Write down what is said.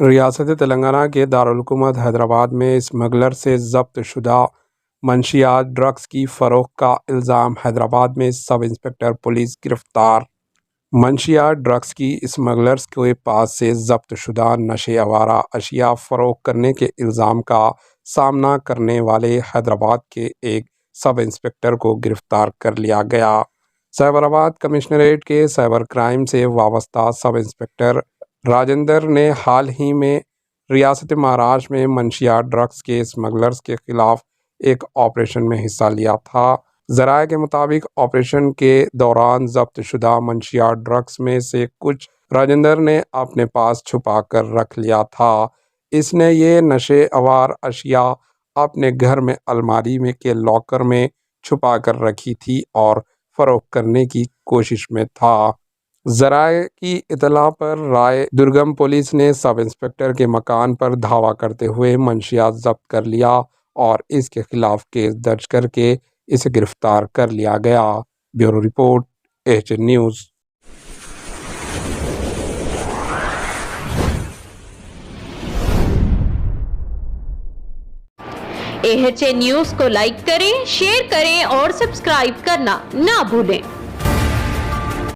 ریاست تلنگانہ کے دارالحکومت حیدرآباد میں اسمگلر سے ضبط شدہ منشیات ڈرگس کی فروخت کا الزام۔ حیدرآباد میں سب انسپکٹر پولیس گرفتار۔ منشیات ڈرگس کی اسمگلرز کے پاس سے ضبط شدہ نشے آور اشیاء فروخت کرنے کے الزام کا سامنا کرنے والے حیدرآباد کے ایک سب انسپکٹر کو گرفتار کر لیا گیا۔ سائبرآباد کمشنریٹ کے سائبر کرائم سے وابستہ سب انسپکٹر راجندر نے حال ہی میں ریاست مہاراشٹر میں منشیات ڈرگس کے اسمگلرز کے خلاف ایک آپریشن میں حصہ لیا تھا۔ ذرائع کے مطابق آپریشن کے دوران ضبط شدہ منشیات ڈرگس میں سے کچھ راجندر نے اپنے پاس چھپا کر رکھ لیا تھا۔ اس نے یہ نشے آور اشیاء اپنے گھر میں الماری میں کے لاکر میں چھپا کر رکھی تھی اور فروخت کرنے کی کوشش میں تھا۔ ذرائع کی اطلاع پر رائے درگم پولیس نے سب انسپکٹر کے مکان پر دھاوا کرتے ہوئے منشیات ضبط کر لیا اور اس کے خلاف کیس درج کر کے اسے گرفتار کر لیا گیا۔ Bureau report, AHN news. AHN news کو لائک کریں، شیئر کریں اور سبسکرائب کرنا نہ بھولیں۔